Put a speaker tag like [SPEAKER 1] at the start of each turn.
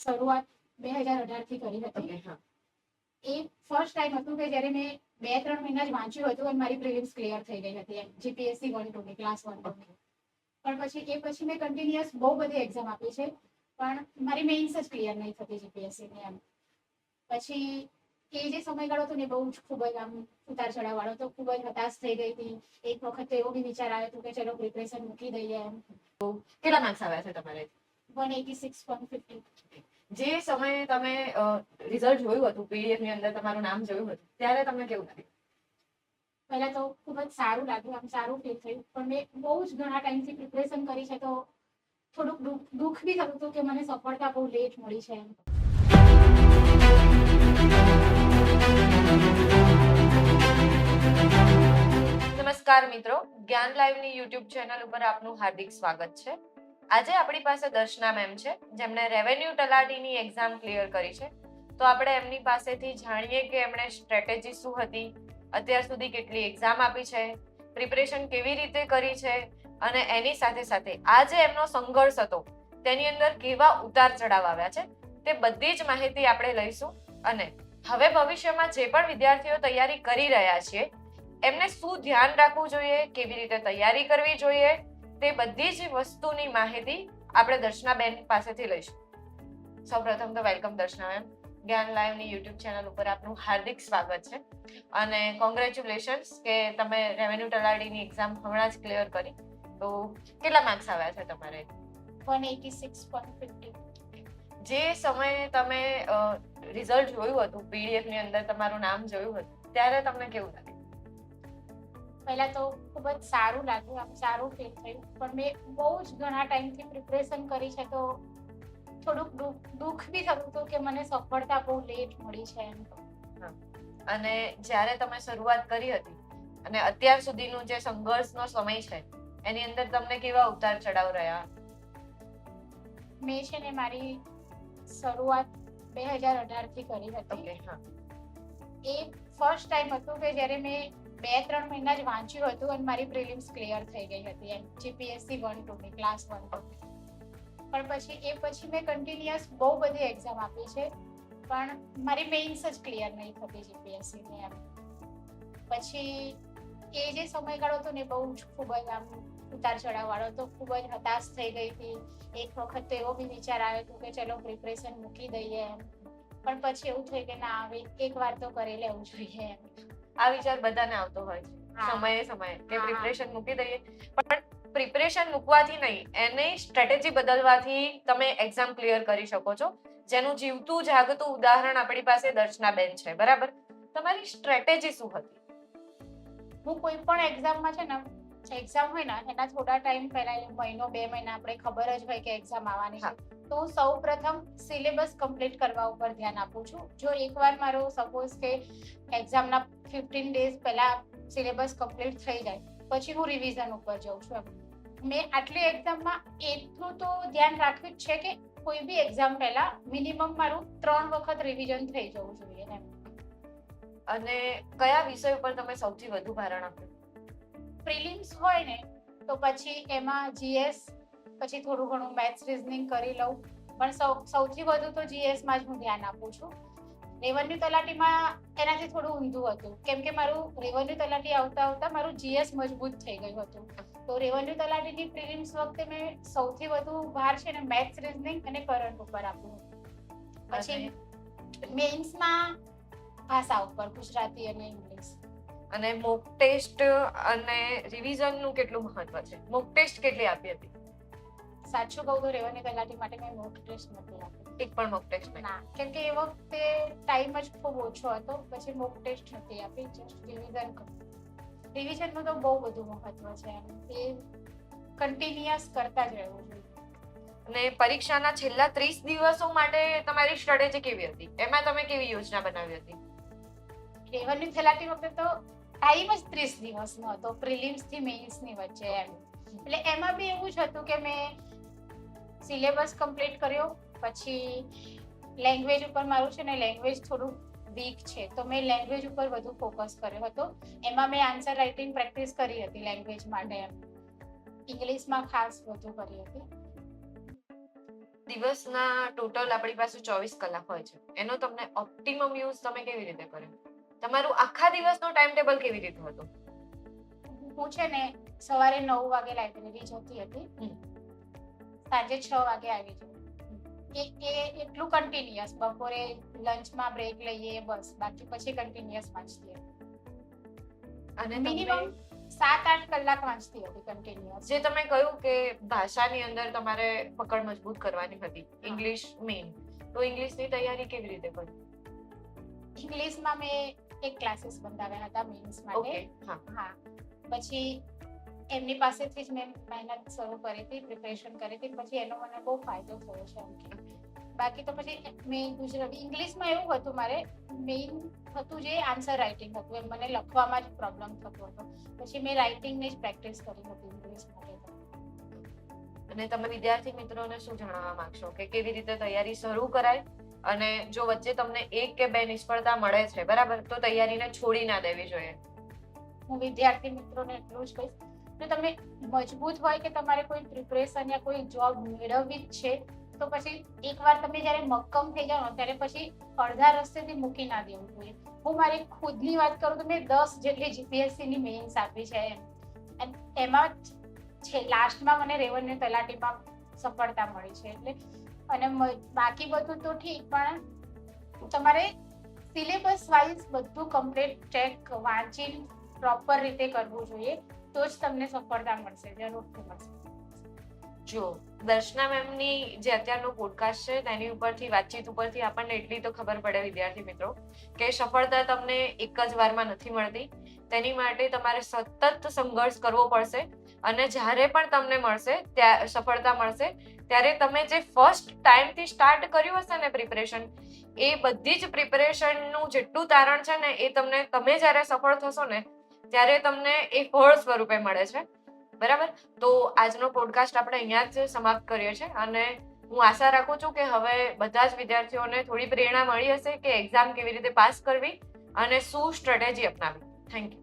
[SPEAKER 1] શરૂઆત 2018 થી કરી હતી. એ ફર્સ્ટ ટાઈમ હતું કે જ્યારે મેં 2-3 મહિના જ વાંચ્યું હતું અને મારી પ્રિલિમ્સ ક્લિયર થઈ ગઈ હતી જીપીએસસી 1-2 ની ક્લાસ 1-2 ની. પણ પછી મેં કન્ટિન્યુઅસ બહુ બધી એક્ઝામ આપી છે, પણ મારી મેઇન્સ જ ક્લિયર નહીં થતી જીપીએસસી ની એમ. પછી એ જે સમયગાળો હતો ને બહુ જ ખૂબ જ આમ ઉતાર ચઢાવ વાળો તો ખૂબ જ હતાશ થઈ ગઈ હતી. એક વખત તો એવો બી વિચાર આવ્યો હતો કે ચલો પ્રિપરેશન મૂકી દઈએ એમ.
[SPEAKER 2] કેટલા માર્ક્સ આવ્યા છે તમારે?
[SPEAKER 1] 186.50.
[SPEAKER 2] જે સમયે તમે રિઝલ્ટ જોયું હતું, પીડીએફ ની અંદર તમારું નામ જોયું હતું, ત્યારે તમને કેવું લાગ્યું?
[SPEAKER 1] પહેલા તો ખૂબ જ સારું લાગ્યું, આમ સારું ફીલ થયું. પણ મેં બહુ જ ઘણા ટાઈમથી પ્રિપરેશન કરી છે તો થોડુંક દુઃખ બી થતું હતું કે મને સફળતા બહુ લેટ મળી છે એમ.
[SPEAKER 2] નમસ્કાર મિત્રો, જ્ઞાન લાઈવ ની યુટ્યુબ ચેનલ ઉપર આપનું હાર્દિક સ્વાગત છે. આજે આપણી પાસે દર્શના મેમ છે, જેમણે રેવન્યુ તલાટીની એક્ઝામ ક્લિયર કરી છે. તો આપણે એમની પાસેથી જાણીએ કે એમણે સ્ટ્રેટેજી શું હતી, અત્યાર સુધી કેટલી એક્ઝામ આપી છે, પ્રિપરેશન કેવી રીતે કરી છે અને એની સાથે સાથે આ જે એમનો સંઘર્ષ હતો તેની અંદર કેવા ઉતાર ચઢાવ આવ્યા છે તે બધી જ માહિતી આપણે લઈશું. અને હવે ભવિષ્યમાં જે પણ વિદ્યાર્થીઓ તૈયારી કરી રહ્યા છે એમને શું ધ્યાન રાખવું જોઈએ, કેવી રીતે તૈયારી કરવી જોઈએ, તે બધી જ વસ્તુની માહિતી આપણે દર્શનાબેન પાસેથી લઈશું. સૌપ્રથમ તો વેલકમ દર્શના મેમ, જ્ઞાન લાઈવ ની યુટ્યુબ ચેનલ ઉપર આપનું હાર્દિક સ્વાગત છે અને કોંગ્રેચ્યુલેશન્સ કે તમે રેવન્યુ તલાટીની એક્ઝામ હમણાં જ ક્લિયર કરી. તો કેટલા માર્ક્સ આવ્યા છે તમારે?
[SPEAKER 1] 186.50.
[SPEAKER 2] જે સમયે તમે રિઝલ્ટ જોયું હતું, પીડીએફ ની અંદર તમારું નામ જોયું હતું, ત્યારે તમને કેવું લાગ્યું?
[SPEAKER 1] પહેલા તો ખૂબ જ સારું લાગ્યું, આમ સારું ફીલ થયું. પણ મેં બહુ જ ઘણા ટાઈમથી પ્રિપરેશન કરી છે તો થોડુંક દુઃખ બી થતું હતું કે મને સફળતા બહુ લેટ મળી છે એમ.
[SPEAKER 2] અને જ્યારે તમે શરૂઆત કરી હતી અને અત્યાર સુધીનું જે સંઘર્ષનો સમય છે એની અંદર તમને કેવા ઉતાર ચઢાવ રહ્યા?
[SPEAKER 1] મેં છે ને મારી શરૂઆત 2018 થી કરી હતી. એ ફર્સ્ટ ટાઈમ હતું કે જ્યારે મેં 2-3 મહિના જ વાંચ્યું હતું અને મારી પ્રિલિમ્સ ક્લિયર થઈ ગઈ હતી એમ જીપીએસસી 1-2 ની ક્લાસ 1-2 ની. પણ પછી મેં કન્ટિન્યુઅસ બહુ બધી એક્ઝામ આપી છે, પણ મારી મેઇન્સ જ ક્લિયર નહીં થતી જીપીએસસી ની એમ. પછી એ જે સમયગાળો હતો ને બહુ જ ખૂબ જ આમ ઉતાર ચઢાવ વાળો તો ખૂબ જ હતાશ થઈ ગઈ હતી. એક વખત તો એવો બી વિચાર આવ્યો હતો કે ચલો પ્રિપરેશન મૂકી દઈએ એમ. પણ પછી એવું થયું કે ના, હવે એક વાર તો કરી લેવું જોઈએ એમ.
[SPEAKER 2] આ વિચાર બધાને આવતો હોય છે સમયે કે પ્રિપરેશન મૂકી દઈએ, પણ પ્રિપરેશન મૂકવાથી નહીં, એની સ્ટ્રેટેજી બદલવાથી તમે એક્ઝામ ક્લિયર કરી શકો છો, જેનું જીવતું જાગતું ઉદાહરણ આપણી પાસે દર્શનાબેન છે. બરાબર, તમારી સ્ટ્રેટેજી શું હતી?
[SPEAKER 1] હું કોઈ પણ એક્ઝામમાં છે ને, એક્ઝામ હોય ને એના થોડા ટાઈમ પહેલા, 1-2 મહિના આપણે ખબર જ હોય કે એક્ઝામ આવવાની છે, તો હું સૌ પ્રથમ સિલેબસ કમ્પ્લીટ કરવા ઉપર ધ્યાન આપું છું. જો એકવાર મારો સપોઝ કે એક્ઝામના 15 ડેઝ પહેલા સિલેબસ કમ્પ્લીટ થઈ જાય પછી હું રિવિઝન ઉપર જાઉં છું. મેં આટલી એક્ઝામમાં એટલું તો ધ્યાન રાખ્યું જ છે કે કોઈ બી એક્ઝામ પહેલા મિનિમમ મારું 3 વખત રિવિઝન થઈ જવું જોઈએ એમ.
[SPEAKER 2] અને કયા વિષય ઉપર તમે સૌથી વધુ ભારણ આપ્યું?
[SPEAKER 1] પ્રિલિમ્સ હોય ને તો પછી એમાં જીએસ, પછી થોડું ઘણું મેથ્સ રીઝનિંગ કરી લઉં, પણ સૌથી વધુ તો જીએસ માં જ હું ધ્યાન આપું છું. રેવન્યુ તલાટીમાં એનાથી થોડું ઊંધું હતું, કેમ કે મારું રેવન્યુ તલાટી આવતા મારું જીએસ મજબૂત થઈ ગયું હતું. તો રેવન્યુ તલાટીની પ્રિલિમ્સ વખતે મેં સૌથી વધુ ભાર છે ને મેથ્સ રીઝનિંગ અને કરંટ ઉપર આપ્યું. પછી મેઇન્સમાં ભાષા ઉપર, ગુજરાતી અને ઇંગ્લિશ.
[SPEAKER 2] અને મોક ટેસ્ટ અને રિવિઝન નું કેટલું મહત્વ છે? મોક ટેસ્ટ કેટલી આપી હતી?
[SPEAKER 1] સાચું કહું તો રેવન્યુ તલાટી માટે મેં મોક ટેસ્ટ નથી આપી.
[SPEAKER 2] એક પણ મોક ટેસ્ટ નહીં?
[SPEAKER 1] ના, કેમ કે એ વખતે ટાઈમ જ ખૂબ ઓછો હતો. પછી મોક ટેસ્ટ નથી આપી, જસ્ટ રિવિઝન કર્યું. રિવિઝનનું તો બહુ બધું મહત્વ છે, એ કન્ટિન્યુઅસ કરતા જ રહેવું જોઈએ.
[SPEAKER 2] અને પરીક્ષાના છેલ્લા 30 દિવસો માટે તમારી સ્ટ્રેટેજી કેવી હતી? એમાં તમે કેવી યોજના બનાવી હતી?
[SPEAKER 1] રેવન્યુ તલાટી વખતે તો ટાઈમ જ 30 દિવસનો હતો, પ્રિલિમ્સ થી મેઇન્સ ની વચ્ચે એમ. એટલે એમાં બી એવું જ હતું કે મેં સિલેબસ કમ્પ્લીટ કર્યો. પછી લેંગ્વેજ ઉપર મારું છે ને લેંગ્વેજ થોડું વીક છે, તો મેં લેંગ્વેજ ઉપર વધુ ફોકસ કર્યો હતો. એમાં મેં આન્સર રાઇટિંગ પ્રેક્ટિસ કરી હતી લેંગ્વેજ માટે એમ. ઇંગ્લિશમાં ખાસ વધુ કરી હતી.
[SPEAKER 2] દિવસના ટોટલ આપણી પાસે 24 કલાક હોય છે, એનો તમને ઓપ્ટિમમ યુઝ તમે કેવી રીતે કર્યો? તમારું આખા દિવસનો ટાઈમ ટેબલ કેવી રીતે હતું?
[SPEAKER 1] હું છે ને સવારે 9 વાગે લાઇબ્રેરી જતી હતી, સાંજે 6 વાગે આવી જતી. એ એટલું કન્ટિન્યુઅસ, બપોરે લંચમાં બ્રેક લઈએ બસ, બાકી પછી કન્ટિન્યુઅસ વાંચતી હતી.
[SPEAKER 2] અને
[SPEAKER 1] મિનિમમ 7-8 કલાક વાંચતી હતી કન્ટિન્યુઅસ.
[SPEAKER 2] જે તમે કહ્યું કે ભાષાની અંદર તમારે પકડ મજબૂત કરવાની હતી, ઇંગ્લિશ મેઇન, તો ઇંગ્લિશની તૈયારી કેવી રીતે કરી?
[SPEAKER 1] ઇંગ્લિશમાં મેં એક ક્લાસીસ બંધાવ્યા હતા મેઇન્સ માટે. હા, પછી એમની પાસેથી જ મેં મહેનત શરૂ કરી હતી, પ્રિપરેશન કરી હતી, પછી એનો મને બહુ ફાયદો થયો છે. બાકી તો પછી મેં ગુજરાતી, ઇંગ્લિશમાં એવું હતું, મારે મેઇન હતું જે આન્સર રાઇટિંગ હતું, એમ મને લખવામાં જ પ્રોબ્લેમ થતો હતો. પછી મેં રાઇટિંગની જ પ્રેક્ટિસ કરી હતી ઇંગ્લિશ માટે.
[SPEAKER 2] અને તમે વિદ્યાર્થી મિત્રોને શું જણાવવા માંગશો કે કેવી રીતે તૈયારી શરૂ કરાય, અને જો વચ્ચે તમને 1 કે 2 નિષ્ફળતા મળે છે, બરાબર, તો તૈયારીને છોડી ના દેવી જોઈએ?
[SPEAKER 1] હું વિદ્યાર્થી મિત્રોને એટલું જ કહીશ, જો તમે મજબૂત હોય કે તમારે કોઈ પ્રિપરેશન યા કોઈ જોબ મેળવવી જ છે, તો પછી એકવાર તમે જ્યારે મક્કમ થઈ જાઓ ને, ત્યારે પછી અડધા રસ્તેથી મૂકી ના દેવું જોઈએ. હું મારી ખુદની વાત કરું તો મેં 10 જેટલી જીપીએસસીની મેઇન્સ આપી છે, એમાં છે લાસ્ટમાં મને રેવન્યુ તલાટીમાં સફળતા મળી છે. એટલે અને બાકી બધું તો ઠીક, પણ તમારે સિલેબસ વાઇઝ બધું કમ્પ્લીટ ચેક વાંચીને પ્રોપર રીતે કરવું જોઈએ, તો જ તમને સફળતા મળશે, જરૂરથી મળશે.
[SPEAKER 2] જો દર્શના મેમની જે અત્યારનો પોડકાસ્ટ છે તેની ઉપરથી, વાતચીત ઉપરથી આપણને એટલી તો ખબર પડે વિદ્યાર્થી મિત્રો કે સફળતા તમને એક જ વારમાં નથી મળતી. તેની માટે તમારે સતત સંઘર્ષ કરવો પડશે, અને જ્યારે પણ તમને મળશે, સફળતા મળશે, ત્યારે તમે જે ફર્સ્ટ ટાઈમથી સ્ટાર્ટ કર્યું હશે ને પ્રિપરેશન, એ બધી જ પ્રિપરેશનનું જેટલું તારણ છે ને, એ તમે જ્યારે સફળ થશો ને, ત્યારે તમને એ ફળ સ્વરૂપે મળે છે. બરાબર, તો આજનો પોડકાસ્ટ આપણે અહીંયા જ સમાપ્ત કરીએ છીએ, અને હું આશા રાખું છું કે હવે બધા જ વિદ્યાર્થીઓને થોડી પ્રેરણા મળી હશે કે એક્ઝામ કેવી રીતે પાસ કરવી અને શું સ્ટ્રેટેજી અપનાવવી. Thank you.